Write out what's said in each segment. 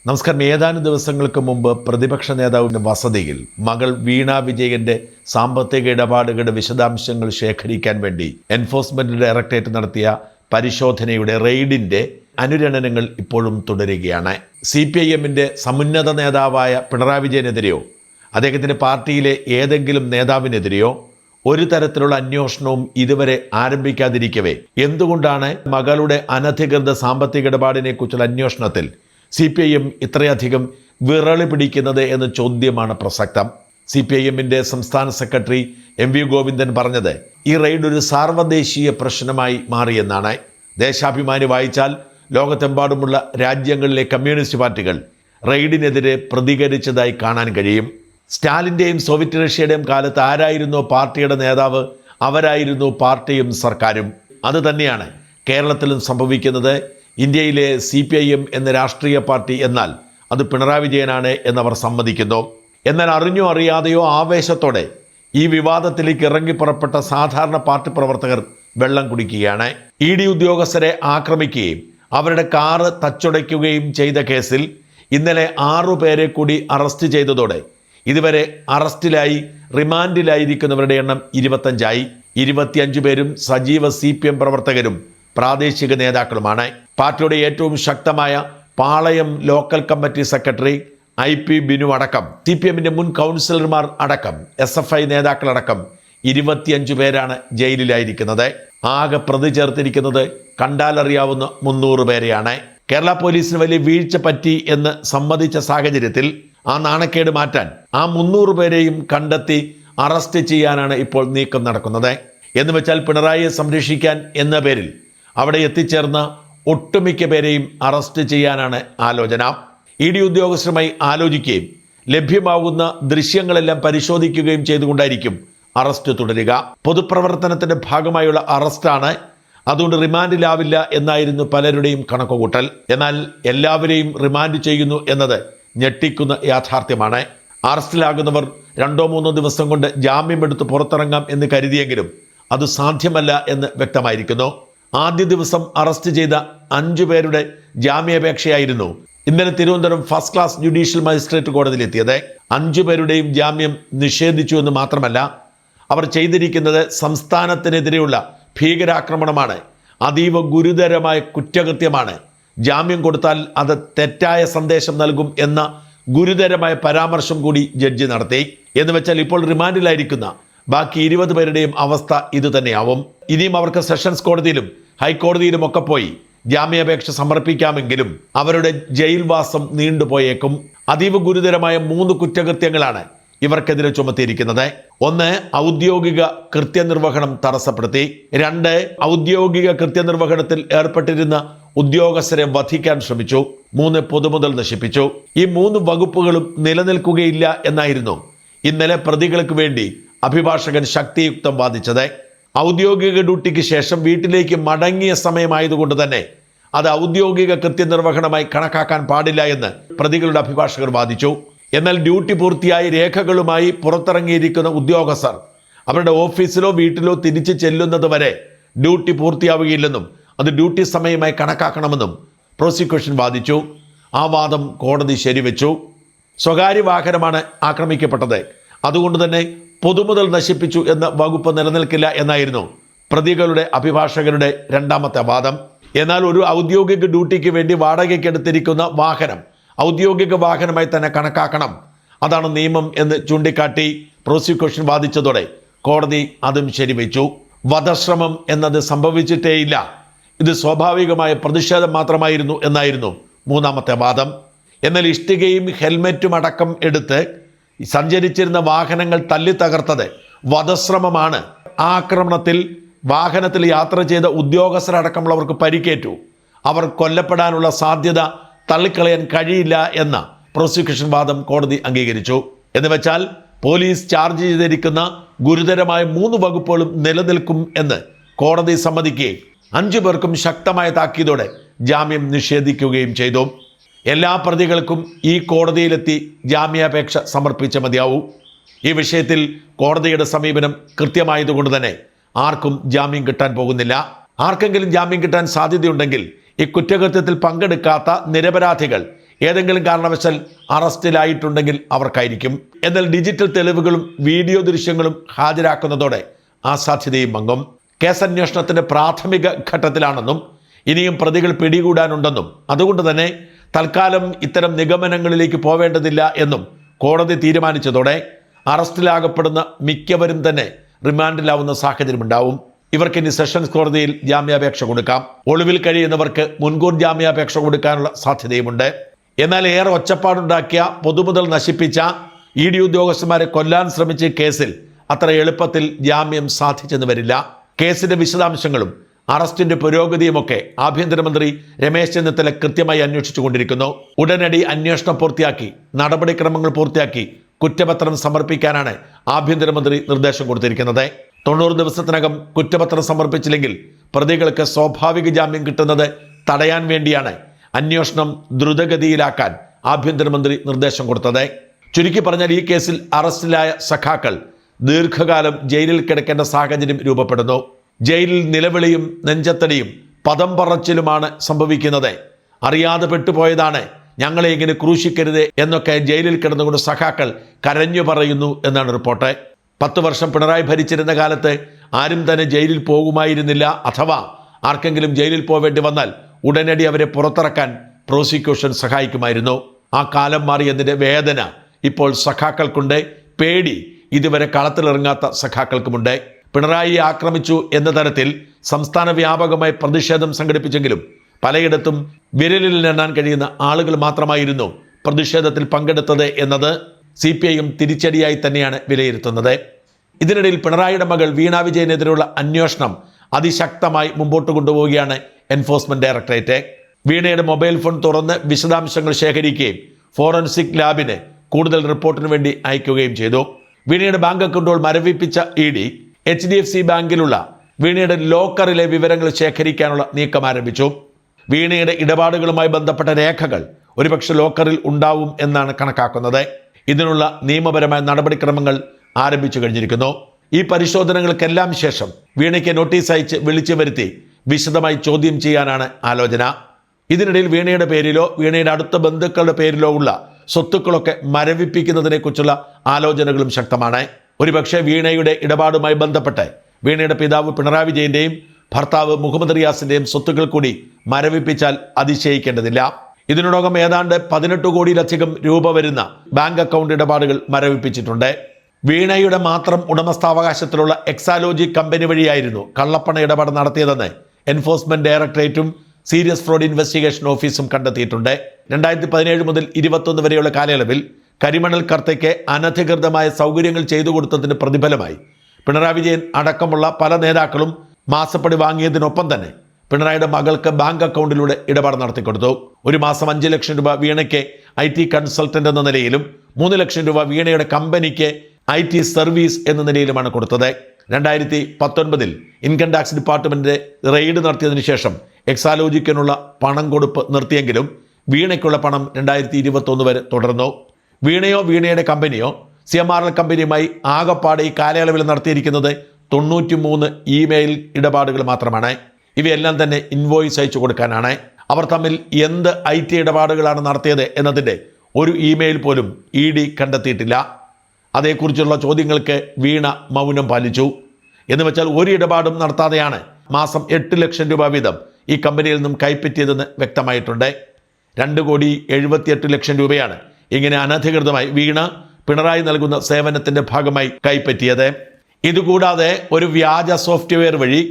നമസ്കാരം. ഏതാനും ദിവസങ്ങൾക്ക് മുമ്പ് പ്രതിപക്ഷ നേതാവിൻ്റെ വസതിയിൽ മകൾ വീണ വിജയന്റെ സാമ്പത്തിക ഇടപാടുകളുടെ വിശദാംശങ്ങൾ ശേഖരിക്കാൻ വേണ്ടി എൻഫോഴ്സ്മെന്റ് ഡയറക്ടറേറ്റ് നടത്തിയ പരിശോധനയുടെ റെയ്ഡിന്റെ അനുരണനങ്ങൾ ഇപ്പോഴും തുടരുകയാണ്. CPIM-ന്റെ സമുന്നത നേതാവായ പിണറായി വിജയനെതിരെയോ അദ്ദേഹത്തിൻ്റെ പാർട്ടിയിലെ ഏതെങ്കിലും നേതാവിനെതിരെയോ ഒരു തരത്തിലുള്ള അന്വേഷണവും ഇതുവരെ ആരംഭിക്കാതിരിക്കവേ എന്തുകൊണ്ടാണ് മകളുടെ അനധികൃത സാമ്പത്തിക ഇടപാടിനെ കുറിച്ചുള്ള അന്വേഷണത്തിൽ CPIM ഇത്രയധികം വിറളി പിടിക്കുന്നത് എന്ന ചോദ്യമാണ് പ്രസക്തം. CPIM-ന്റെ സംസ്ഥാന സെക്രട്ടറി MV ഗോവിന്ദൻ പറഞ്ഞത് ഈ റെയ്ഡ് ഒരു സാർവദേശീയ പ്രശ്നമായി മാറിയെന്നാണ്. ദേശാഭിമാനി വായിച്ചാൽ ലോകത്തെമ്പാടുമുള്ള രാജ്യങ്ങളിലെ കമ്മ്യൂണിസ്റ്റ് പാർട്ടികൾ റെയ്ഡിനെതിരെ പ്രതികരിച്ചതായി കാണാൻ കഴിയും. സ്റ്റാലിൻ്റെയും സോവിയറ്റ് റഷ്യയുടെയും കാലത്ത് ആരായിരുന്നോ പാർട്ടിയുടെ നേതാവ്, അവരായിരുന്നു പാർട്ടിയും സർക്കാരും. അത് തന്നെയാണ് കേരളത്തിലും സംഭവിക്കുന്നത്. ഇന്ത്യയിലെ CPIM എന്ന രാഷ്ട്രീയ പാർട്ടി എന്നാൽ അത് പിണറായി വിജയനാണ് എന്നവർ സമ്മതിക്കുന്നു. എന്നാൽ അറിഞ്ഞോ അറിയാതെയോ ആവേശത്തോടെ ഈ വിവാദത്തിലേക്ക് ഇറങ്ങിപ്പുറപ്പെട്ട സാധാരണ പാർട്ടി പ്രവർത്തകർ വെള്ളം കുടിക്കുകയാണ്. ED ഉദ്യോഗസ്ഥരെ ആക്രമിക്കുകയും അവരുടെ കാറ് തച്ചുടയ്ക്കുകയും ചെയ്ത കേസിൽ ഇന്നലെ 6 പേരെ കൂടി അറസ്റ്റ് ചെയ്തതോടെ ഇതുവരെ അറസ്റ്റിലായി റിമാൻഡിലായിരിക്കുന്നവരുടെ എണ്ണം 25ആയി. 25 പേരും സജീവ CPM പ്രവർത്തകരും പ്രാദേശിക നേതാക്കളുമാണ്. പാർട്ടിയുടെ ഏറ്റവും ശക്തമായ Palayam local committee secretary IP Binu അടക്കം CPM-ന്റെ മുൻ കൗൺസിലർമാർ അടക്കം SFI നേതാക്കളടക്കം 25 പേരാണ് ജയിലിലായിരിക്കുന്നത്. ആകെ പ്രതി ചേർത്തിരിക്കുന്നത് കണ്ടാലറിയാവുന്ന 300 പേരെയാണ്. കേരള പോലീസിന് വലിയ വീഴ്ച പറ്റി എന്ന് സമ്മതിച്ച സാഹചര്യത്തിൽ ആ നാണക്കേട് മാറ്റാൻ ആ 300 പേരെയും കണ്ടെത്തി അറസ്റ്റ് ചെയ്യാനാണ് ഇപ്പോൾ നീക്കം നടക്കുന്നത്. എന്ന് വെച്ചാൽ പിണറായിയെ സംരക്ഷിക്കാൻ എന്ന പേരിൽ അവിടെ എത്തിച്ചേർന്ന ഒട്ടുമിക്ക പേരെയും അറസ്റ്റ് ചെയ്യാനാണ് ആലോചന. ED ഉദ്യോഗസ്ഥരുമായി ആലോചിക്കുകയും ലഭ്യമാകുന്ന ദൃശ്യങ്ങളെല്ലാം പരിശോധിക്കുകയും ചെയ്തുകൊണ്ടായിരിക്കും അറസ്റ്റ് തുടരുക. പൊതുപ്രവർത്തനത്തിന്റെ ഭാഗമായുള്ള അറസ്റ്റാണ്, അതുകൊണ്ട് റിമാൻഡിലാവില്ല എന്നായിരുന്നു പലരുടെയും കണക്കുകൂട്ടൽ. എന്നാൽ എല്ലാവരെയും റിമാൻഡ് ചെയ്യുന്നു എന്നത് ഞെട്ടിക്കുന്ന യാഥാർത്ഥ്യമാണ്. അറസ്റ്റിലാകുന്നവർ 2-3 ദിവസം കൊണ്ട് ജാമ്യമെടുത്ത് പുറത്തിറങ്ങാം എന്ന് കരുതിയെങ്കിലും അത് സാധ്യമല്ല എന്ന് വ്യക്തമായിരിക്കുന്നു. ആദ്യ ദിവസം അറസ്റ്റ് ചെയ്ത 5 പേരുടെ ജാമ്യാപേക്ഷയായിരുന്നു ഇന്നലെ Thiruvananthapuram first class judicial magistrate കോടതിയിലെത്തിയത്. 5 പേരുടെയും ജാമ്യം നിഷേധിച്ചു എന്ന് മാത്രമല്ല, അവർ ചെയ്തിരിക്കുന്നത് സംസ്ഥാനത്തിനെതിരെയുള്ള ഭീകരാക്രമണമാണ്, അതീവ ഗുരുതരമായ കുറ്റകൃത്യമാണ്. ജാമ്യം കൊടുത്താൽ അത് തെറ്റായ സന്ദേശം നൽകും എന്ന ഗുരുതരമായ പരാമർശം കൂടി ജഡ്ജി നടത്തി. എന്ന് വെച്ചാൽ ഇപ്പോൾ റിമാൻഡിലായിരിക്കുന്ന ബാക്കി 20 പേരുടെയും അവസ്ഥ ഇതുതന്നെയാവും. ഇനിയും അവർക്ക് സെഷൻസ് കോടതിയിലും ഹൈക്കോടതിയിലും ഒക്കെ പോയി ജാമ്യാപേക്ഷ സമർപ്പിക്കാമെങ്കിലും അവരുടെ ജയിൽവാസം നീണ്ടുപോയേക്കും. അതീവ ഗുരുതരമായ 3 കുറ്റകൃത്യങ്ങളാണ് ഇവർക്കെതിരെ ചുമത്തിയിരിക്കുന്നത്. 1, ഔദ്യോഗിക കൃത്യനിർവഹണം തടസ്സപ്പെടുത്തി. 2, ഔദ്യോഗിക കൃത്യനിർവഹണത്തിൽ ഏർപ്പെട്ടിരുന്ന ഉദ്യോഗസ്ഥരെ വധിക്കാൻ ശ്രമിച്ചു. 3, പൊതുമുതൽ നശിപ്പിച്ചു. ഈ 3 വകുപ്പുകളും നിലനിൽക്കുകയില്ല എന്നായിരുന്നു ഇന്നലെ പ്രതികൾക്ക് വേണ്ടി അഭിഭാഷകൻ ശക്തിയുക്തം വാദിച്ചത്. ഔദ്യോഗിക ഡ്യൂട്ടിക്ക് ശേഷം വീട്ടിലേക്ക് മടങ്ങിയ സമയമായതുകൊണ്ട് തന്നെ അത് ഔദ്യോഗിക കൃത്യനിർവഹണമായി കണക്കാക്കാൻ പാടില്ല എന്ന് പ്രതികളുടെ അഭിഭാഷകർ വാദിച്ചു. എന്നാൽ ഡ്യൂട്ടി പൂർത്തിയായി രേഖകളുമായി പുറത്തിറങ്ങിയിരിക്കുന്ന ഉദ്യോഗസ്ഥർ അവരുടെ ഓഫീസിലോ വീട്ടിലോ തിരിച്ചു ചെല്ലുന്നത് വരെ ഡ്യൂട്ടി പൂർത്തിയാവുകയില്ലെന്നും അത് ഡ്യൂട്ടി സമയമായി കണക്കാക്കണമെന്നും പ്രോസിക്യൂഷൻ വാദിച്ചു. ആ വാദം കോടതി ശരിവെച്ചു. സ്വകാര്യ വാഹനമാണ് ആക്രമിക്കപ്പെട്ടത്, അതുകൊണ്ട് തന്നെ പൊതുമുതൽ നശിപ്പിച്ചു എന്ന വകുപ്പ് നിലനിൽക്കില്ല എന്നായിരുന്നു പ്രതികളുടെ അഭിഭാഷകരുടെ രണ്ടാമത്തെ വാദം. എന്നാൽ ഒരു ഔദ്യോഗിക ഡ്യൂട്ടിക്ക് വേണ്ടി വാടകയ്ക്കെടുത്തിരിക്കുന്ന വാഹനം ഔദ്യോഗിക വാഹനമായി തന്നെ കണക്കാക്കണം, അതാണ് നിയമം എന്ന് ചൂണ്ടിക്കാട്ടി പ്രോസിക്യൂഷൻ വാദിച്ചതോടെ കോടതി അതും ശരിവെച്ചു. വധശ്രമം എന്നത് സംഭവിച്ചിട്ടേയില്ല, ഇത് സ്വാഭാവികമായ പ്രതിഷേധം മാത്രമായിരുന്നു എന്നായിരുന്നു മൂന്നാമത്തെ വാദം. എന്നാൽ ഇഷ്ടികയും ഹെൽമെറ്റും അടക്കം എടുത്ത് സഞ്ചരിച്ചിരുന്ന വാഹനങ്ങൾ തല്ലി തകർത്തത് വധശ്രമമാണ്. ആക്രമണത്തിൽ വാഹനത്തിൽ യാത്ര ചെയ്ത ഉദ്യോഗസ്ഥരടക്കമുള്ളവർക്ക് പരിക്കേറ്റു. അവർ കൊല്ലപ്പെടാനുള്ള സാധ്യത തള്ളിക്കളയാൻ കഴിയില്ല എന്ന പ്രോസിക്യൂഷൻ വാദം കോടതി അംഗീകരിച്ചു. എന്ന് വെച്ചാൽ പോലീസ് ചാർജ് ചെയ്തിരിക്കുന്ന ഗുരുതരമായ 3 വകുപ്പുകളും നിലനിൽക്കും എന്ന് കോടതി സമ്മതിക്കുകയും 5 പേർക്കും ശക്തമായ താക്കീതോടെ ജാമ്യം നിഷേധിക്കുകയും ചെയ്തു. എല്ലാ പ്രതികൾക്കും ഈ കോടതിയിലെത്തി ജാമ്യാപേക്ഷ സമർപ്പിച്ച മതിയാവൂ. ഈ വിഷയത്തിൽ കോടതിയുടെ സമീപനം കൃത്യമായതുകൊണ്ട് തന്നെ ആർക്കും ജാമ്യം കിട്ടാൻ പോകുന്നില്ല. ആർക്കെങ്കിലും ജാമ്യം കിട്ടാൻ സാധ്യതയുണ്ടെങ്കിൽ ഈ കുറ്റകൃത്യത്തിൽ പങ്കെടുക്കാത്ത നിരപരാധികൾ ഏതെങ്കിലും കാരണവശാൽ അറസ്റ്റിലായിട്ടുണ്ടെങ്കിൽ അവർക്കായിരിക്കും. എന്നാൽ ഡിജിറ്റൽ തെളിവുകളും വീഡിയോ ദൃശ്യങ്ങളും ഹാജരാക്കുന്നതോടെ ആ സാധ്യതയും മങ്ങും. കേസന്വേഷണത്തിന്റെ പ്രാഥമിക ഘട്ടത്തിലാണെന്നും ഇനിയും പ്രതികൾ പിടികൂടാനുണ്ടെന്നും അതുകൊണ്ട് തന്നെ തൽക്കാലം ഇത്തരം നിഗമനങ്ങളിലേക്ക് പോവേണ്ടതില്ല എന്നും കോടതി തീരുമാനിച്ചതോടെ അറസ്റ്റിലാകപ്പെടുന്ന മിക്കവരും തന്നെ റിമാൻഡിലാവുന്ന സാഹചര്യമുണ്ടാവും. ഇവർക്കിനി സെഷൻസ് കോടതിയിൽ ജാമ്യാപേക്ഷ കൊടുക്കാം. ഒളിവിൽ കഴിയുന്നവർക്ക് മുൻകൂർ ജാമ്യാപേക്ഷ കൊടുക്കാനുള്ള സാധ്യതയുമുണ്ട്. എന്നാൽ ഏറെ ഒച്ചപ്പാടുണ്ടാക്കിയ, പൊതുമുതൽ നശിപ്പിച്ച ED ഉദ്യോഗസ്ഥന്മാരെ കൊല്ലാൻ ശ്രമിച്ച കേസിൽ അത്ര എളുപ്പത്തിൽ ജാമ്യം സാധിച്ചെന്ന് വരില്ല. കേസിന്റെ വിശദാംശങ്ങളും അറസ്റ്റിന്റെ പുരോഗതിയുമൊക്കെ ആഭ്യന്തരമന്ത്രി രമേശ് ചെന്നിത്തല കൃത്യമായി അന്വേഷിച്ചുകൊണ്ടിരിക്കുന്നു. ഉടനടി അന്വേഷണം പൂർത്തിയാക്കി, നടപടിക്രമങ്ങൾ പൂർത്തിയാക്കി കുറ്റപത്രം സമർപ്പിക്കാനാണ് ആഭ്യന്തരമന്ത്രി നിർദ്ദേശം കൊടുത്തിരിക്കുന്നത്. 90 ദിവസത്തിനകം കുറ്റപത്രം സമർപ്പിച്ചില്ലെങ്കിൽ പ്രതികൾക്ക് സ്വാഭാവിക ജാമ്യം കിട്ടുന്നത് തടയാൻ വേണ്ടിയാണ് അന്വേഷണം ദ്രുതഗതിയിലാക്കാൻ ആഭ്യന്തരമന്ത്രി നിർദ്ദേശം കൊടുത്തത്. ചുരുക്കി പറഞ്ഞാൽ ഈ കേസിൽ അറസ്റ്റിലായ സഖാക്കൾ ദീർഘകാലം ജയിലിൽ കിടക്കേണ്ട സാഹചര്യം രൂപപ്പെടുന്നു. ജയിലിൽ നിലവിളിയും നെഞ്ചത്തടിയും പദം പറച്ചിലുമാണ് സംഭവിക്കുന്നത്. അറിയാതെ പെട്ടുപോയതാണ്, ഞങ്ങളെ ഇങ്ങനെ ക്രൂശിക്കരുത് എന്നൊക്കെ ജയിലിൽ കിടന്നുകൊണ്ട് സഖാക്കൾ കരഞ്ഞു പറയുന്നു എന്നാണ് റിപ്പോർട്ട്. 10 വർഷം പിണറായി ഭരിച്ചിരുന്ന കാലത്ത് ആരും തന്നെ ജയിലിൽ പോകുമായിരുന്നില്ല. അഥവാ ആർക്കെങ്കിലും ജയിലിൽ പോവേണ്ടി വന്നാൽ ഉടനടി അവരെ പുറത്തിറക്കാൻ പ്രോസിക്യൂഷൻ സഹായിക്കുമായിരുന്നു. ആ കാലം മാറിയതിൻ്റെ വേദന ഇപ്പോൾ സഖാക്കൾക്കുണ്ട്. പേടി ഇതുവരെ കളത്തിലിറങ്ങാത്ത സഖാക്കൾക്കുമുണ്ട്. പിണറായിയെ ആക്രമിച്ചു എന്ന തരത്തിൽ സംസ്ഥാന വ്യാപകമായി പ്രതിഷേധം സംഘടിപ്പിച്ചെങ്കിലും പലയിടത്തും വിരലിൽ എണ്ണാൻ കഴിയുന്ന ആളുകൾ മാത്രമായിരുന്നു പ്രതിഷേധത്തിൽ പങ്കെടുത്തത് എന്നത് CPIM തിരിച്ചടിയായി തന്നെയാണ് വിലയിരുത്തുന്നത്. ഇതിനിടയിൽ പിണറായിയുടെ മകൾ വീണ വിജയനെതിരെയുള്ള അന്വേഷണം അതിശക്തമായി മുമ്പോട്ട് കൊണ്ടുപോവുകയാണ് എൻഫോഴ്സ്മെന്റ് ഡയറക്ടറേറ്റ്. വീണയുടെ മൊബൈൽ ഫോൺ തുറന്ന് വിശദാംശങ്ങൾ ശേഖരിക്കുകയും ഫോറൻസിക് ലാബിന് കൂടുതൽ റിപ്പോർട്ടിന് വേണ്ടി അയക്കുകയും ചെയ്തു. വീണയുടെ ബാങ്ക് അക്കൗണ്ടുകൾ മരവിപ്പിച്ച ED HDFC ബാങ്കിലുള്ള വീണയുടെ ലോക്കറിലെ വിവരങ്ങൾ ശേഖരിക്കാനുള്ള നീക്കം ആരംഭിച്ചു. വീണയുടെ ഇടപാടുകളുമായി ബന്ധപ്പെട്ട രേഖകൾ ഒരുപക്ഷെ ലോക്കറിൽ ഉണ്ടാവും എന്നാണ് കണക്കാക്കുന്നത്. ഇതിനുള്ള നിയമപരമായ നടപടിക്രമങ്ങൾ ആരംഭിച്ചു കഴിഞ്ഞിരിക്കുന്നു. ഈ പരിശോധനകൾക്കെല്ലാം ശേഷം വീണയ്ക്ക് നോട്ടീസ് അയച്ച് വിളിച്ചു വരുത്തി വിശദമായി ചോദ്യം ചെയ്യാനാണ് ആലോചന. ഇതിനിടയിൽ വീണയുടെ പേരിലോ വീണയുടെ അടുത്ത ബന്ധുക്കളുടെ പേരിലോ ഉള്ള സ്വത്തുക്കളൊക്കെ മരവിപ്പിക്കുന്നതിനെക്കുറിച്ചുള്ള ആലോചനകളും ശക്തമാണ്. ഒരുപക്ഷെ വീണയുടെ ഇടപാടുമായി ബന്ധപ്പെട്ട് വീണയുടെ പിതാവ് പിണറായി വിജയന്റെയും ഭർത്താവ് മുഹമ്മദ് റിയാസിന്റെയും സ്വത്തുക്കൾ കൂടി മരവിപ്പിച്ചാൽ അതിശയിക്കേണ്ടതില്ല. ഇതിനോടകം ഏതാണ്ട് 18 കോടിയിലധികം രൂപ വരുന്ന ബാങ്ക് അക്കൗണ്ട് ഇടപാടുകൾ മരവിപ്പിച്ചിട്ടുണ്ട്. വീണയുടെ മാത്രം ഉടമസ്ഥാവകാശത്തിലുള്ള എക്സാലോജി കമ്പനി വഴിയായിരുന്നു കള്ളപ്പണ ഇടപാട് നടത്തിയതെന്ന് എൻഫോഴ്സ്മെന്റ് ഡയറക്ടറേറ്റും സീരിയസ് ഫ്രോഡ് ഇൻവെസ്റ്റിഗേഷൻ ഓഫീസും കണ്ടെത്തിയിട്ടുണ്ട്. 2017 മുതൽ 2021 വരെയുള്ള കാലയളവിൽ കരിമണൽ കർത്തയ്ക്ക് അനധികൃതമായ സൗകര്യങ്ങൾ ചെയ്തു കൊടുത്തതിന് പ്രതിഫലമായി പിണറായി വിജയൻ അടക്കമുള്ള പല നേതാക്കളും മാസപ്പടി വാങ്ങിയതിനൊപ്പം തന്നെ പിണറായിയുടെ മകൾക്ക് ബാങ്ക് അക്കൗണ്ടിലൂടെ ഇടപാട് നടത്തിക്കൊടുത്തു. ഒരു മാസം 5 ലക്ഷം രൂപ വീണയ്ക്ക് IT കൺസൾട്ടന്റ് എന്ന നിലയിലും 3 ലക്ഷം രൂപ വീണയുടെ കമ്പനിക്ക് IT സർവീസ് എന്ന നിലയിലുമാണ് കൊടുത്തത്. 2019 ഇൻകം ടാക്സ് ഡിപ്പാർട്ട്മെന്റ് റെയ്ഡ് നടത്തിയതിനു ശേഷം എക്സാലോജിക്കിനുള്ള പണം കൊടുപ്പ് നിർത്തിയെങ്കിലും വീണയ്ക്കുള്ള പണം 2021 വരെ തുടർന്നു. വീണയോ വീണയുടെ കമ്പനിയോ CMRL കമ്പനിയുമായി ആകപ്പാടെ ഈ കാലയളവിൽ നടത്തിയിരിക്കുന്നത് 93 ഇമെയിൽ ഇടപാടുകൾ മാത്രമാണ്. ഇവയെല്ലാം തന്നെ ഇൻവോയ്സ് അയച്ചു കൊടുക്കാനാണ്. അവർ തമ്മിൽ എന്ത് IT ഇടപാടുകളാണ് നടത്തിയത് എന്നതിൻ്റെ ഒരു ഇമെയിൽ പോലും ED കണ്ടെത്തിയിട്ടില്ല. അതേക്കുറിച്ചുള്ള ചോദ്യങ്ങൾക്ക് വീണ മൗനം പാലിച്ചു. എന്ന് വെച്ചാൽ ഒരു ഇടപാടും നടത്താതെയാണ് മാസം 8 ലക്ഷം രൂപ വീതം ഈ കമ്പനിയിൽ നിന്നും കൈപ്പറ്റിയതെന്ന് വ്യക്തമായിട്ടുണ്ട്. 2,78 ലക്ഷം രൂപയാണ് ഇങ്ങനെ അനധികൃതമായി വീണ പിണറായി നൽകുന്ന സേവനത്തിന്റെ ഭാഗമായി കൈപ്പറ്റിയത്. ഇതുകൂടാതെ ഒരു വ്യാജ സോഫ്റ്റ്വെയർ വഴി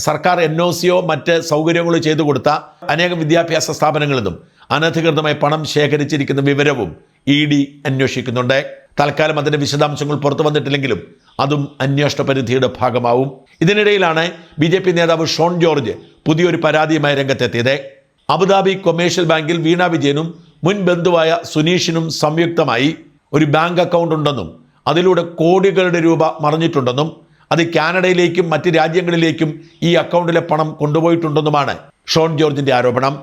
സർക്കാർ NOCയോ മറ്റ് സൗകര്യങ്ങളോ ചെയ്തു കൊടുത്ത അനേകം വിദ്യാഭ്യാസ സ്ഥാപനങ്ങളിൽ നിന്നും അനധികൃതമായി പണം ശേഖരിച്ചിരിക്കുന്ന വിവരവും ED അന്വേഷിക്കുന്നുണ്ട്. തൽക്കാലം അതിന്റെ വിശദാംശങ്ങൾ പുറത്തു വന്നിട്ടില്ലെങ്കിലും അതും അന്വേഷണ പരിധിയുടെ ഭാഗമാവും. ഇതിനിടയിലാണ് BJP നേതാവ് ഷോൺ ജോർജ് പുതിയൊരു പരാതിയുമായി രംഗത്തെത്തിയത്. അബുദാബി കൊമേഴ്ഷ്യൽ ബാങ്കിൽ വീണ വിജയനും മുൻ ബന്ധുവായ സുനീഷിനും സംയുക്തമായി ഒരു ബാങ്ക് അക്കൗണ്ട് ഉണ്ടെന്നും അതിലൂടെ കോടികളുടെ രൂപ മറിഞ്ഞിട്ടുണ്ടെന്നും അത് കാനഡയിലേക്കും മറ്റ് രാജ്യങ്ങളിലേക്കും ഈ അക്കൗണ്ടിലെ പണം കൊണ്ടുപോയിട്ടുണ്ടെന്നുമാണ് ഷോൺ ജോർജിന്റെ ആരോപണം.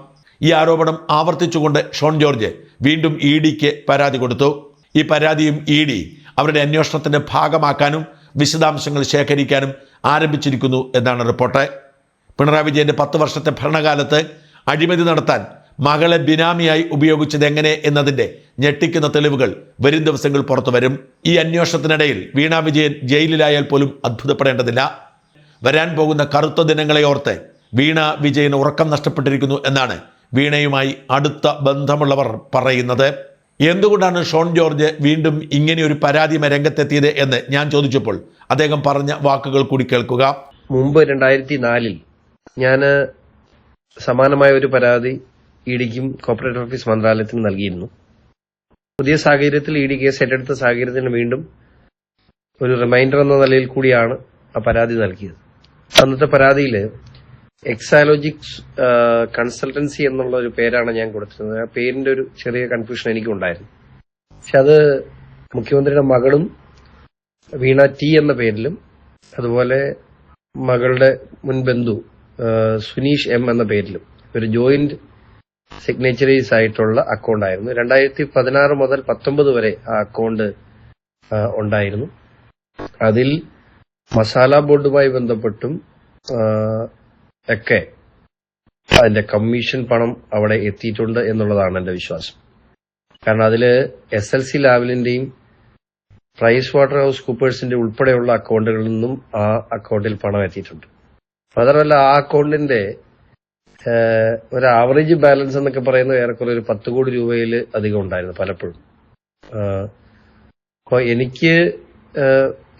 ഈ ആരോപണം ആവർത്തിച്ചുകൊണ്ട് ഷോൺ ജോർജ് വീണ്ടും EDക്ക് പരാതി കൊടുത്തു. ഈ പരാതിയും ED അവരുടെ അന്വേഷണത്തിന്റെ ഭാഗമാക്കാനും വിശദാംശങ്ങൾ ശേഖരിക്കാനും ആരംഭിച്ചിരിക്കുന്നു എന്നാണ് റിപ്പോർട്ട്. പിണറായി വിജയന്റെ 10 വർഷത്തെ ഭരണകാലത്ത് അഴിമതി നടത്താൻ മകളെ ബിനാമിയായി ഉപയോഗിച്ചത് എങ്ങനെ എന്നതിന്റെ ഞെട്ടിക്കുന്ന തെളിവുകൾ വരും ദിവസങ്ങൾ പുറത്തു വരും. ഈ അന്വേഷണത്തിനിടയിൽ വീണ വിജയൻ ജയിലിലായാൽ പോലും അത്ഭുതപ്പെടേണ്ടതില്ല. വരാൻ പോകുന്ന കറുത്ത ദിനങ്ങളെ ഓർത്ത് വീണ വിജയൻ ഉറക്കം നഷ്ടപ്പെട്ടിരിക്കുന്നു എന്നാണ് വീണയുമായി അടുത്ത ബന്ധമുള്ളവർ പറയുന്നത്. എന്തുകൊണ്ടാണ് ഷോൺ ജോർജ് വീണ്ടും ഇങ്ങനെയൊരു പരാതിയുമായി രംഗത്തെത്തിയത് എന്ന് ഞാൻ ചോദിച്ചപ്പോൾ അദ്ദേഹം പറഞ്ഞ വാക്കുകൾ കൂടി കേൾക്കുക. മുമ്പ് 2004 ഞാൻ സമാനമായ ഒരു പരാതി ഇഡിക്കും കോർപ്പറേറ്റ് ഓഫീസ് മന്ത്രാലയത്തിന് നൽകിയിരുന്നു. പുതിയ സാഹചര്യത്തിൽ ഇഡി കേസ് ഏറ്റെടുത്ത സാഹചര്യത്തിന് വീണ്ടും ഒരു റിമൈൻഡർ എന്ന നിലയിൽ കൂടിയാണ് ആ പരാതി നൽകിയത്. അന്നത്തെ പരാതിയിൽ എക്സാലോജിക്സ് കൺസൾട്ടൻസി എന്നുള്ള ഒരു പേരാണ് ഞാൻ കൊടുത്തിരുന്നത്. ആ പേരിന്റെ ഒരു ചെറിയ കൺഫ്യൂഷൻ എനിക്കുണ്ടായിരുന്നു. പക്ഷെ അത് മുഖ്യമന്ത്രിയുടെ മകളും വീണ ടി എന്ന പേരിലും അതുപോലെ മകളുടെ മുൻ ബന്ധു സുനീഷ് എം എന്ന പേരിലും ഒരു ജോയിന്റ് സിഗ്നേച്ചറീസ് ആയിട്ടുള്ള അക്കൗണ്ട് ആയിരുന്നു. 2016 മുതൽ 19 വരെ ആ അക്കൗണ്ട് ഉണ്ടായിരുന്നു. അതിൽ മസാല ബോർഡുമായി ബന്ധപ്പെട്ടും ഒക്കെ അതിന്റെ കമ്മീഷൻ പണം അവിടെ എത്തിയിട്ടുണ്ട് എന്നുള്ളതാണ് എന്റെ വിശ്വാസം. കാരണം അതില് SLC ലാവലിന്റെയും പ്രൈസ് വാട്ടർ ഹൗസ് കൂപ്പേഴ്സിന്റെ ഉൾപ്പെടെയുള്ള അക്കൗണ്ടുകളിൽ നിന്നും ആ അക്കൗണ്ടിൽ പണം എത്തിയിട്ടുണ്ട്. മാത്രമല്ല ആ അക്കൗണ്ടിന്റെ ഒരു ആവറേജ് ബാലൻസ് എന്നൊക്കെ പറയുന്നത് ഏറെക്കുറെ ഒരു 10 കോടി രൂപയിൽ അധികം ഉണ്ടായിരുന്നു പലപ്പോഴും. അപ്പോൾ എനിക്ക്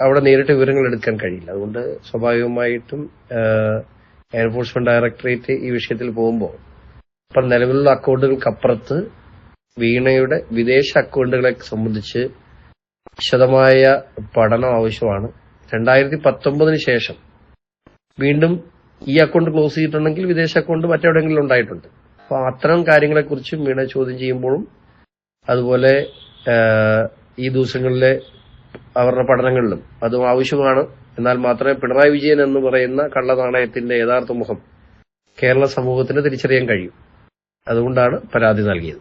അവിടെ നേരിട്ട് വിവരങ്ങൾ എടുക്കാൻ കഴിയില്ല. അതുകൊണ്ട് സ്വാഭാവികമായിട്ടും എൻഫോഴ്സ്മെന്റ് ഡയറക്ടറേറ്റ് ഈ വിഷയത്തിൽ പോകുമ്പോൾ ഇപ്പം നിലവിലുള്ള അക്കൗണ്ടുകൾക്കപ്പുറത്ത് വീണയുടെ വിദേശ അക്കൗണ്ടുകളെ സംബന്ധിച്ച് വിശദമായ പഠനം ആവശ്യമാണ്. 2019 ശേഷം വീണ്ടും ഈ അക്കൗണ്ട് ക്ലോസ് ചെയ്തിട്ടുണ്ടെങ്കിൽ വിദേശ അക്കൗണ്ട് മറ്റെവിടെയെങ്കിലും ഉണ്ടായിട്ടുണ്ട്. അപ്പൊ അത്തരം കാര്യങ്ങളെക്കുറിച്ചും വീണ ചോദ്യം ചെയ്യുമ്പോഴും അതുപോലെ ഈ ദിവസങ്ങളിലെ അവരുടെ പഠനങ്ങളിലും അതും ആവശ്യമാണ്. എന്നാൽ മാത്രമേ പിണറായി വിജയൻ എന്ന് പറയുന്ന കള്ളനാണയത്തിന്റെ യഥാർത്ഥ മുഖം കേരള സമൂഹത്തിന് തിരിച്ചറിയാൻ കഴിയൂ. അതുകൊണ്ടാണ് പരാതി നൽകിയത്.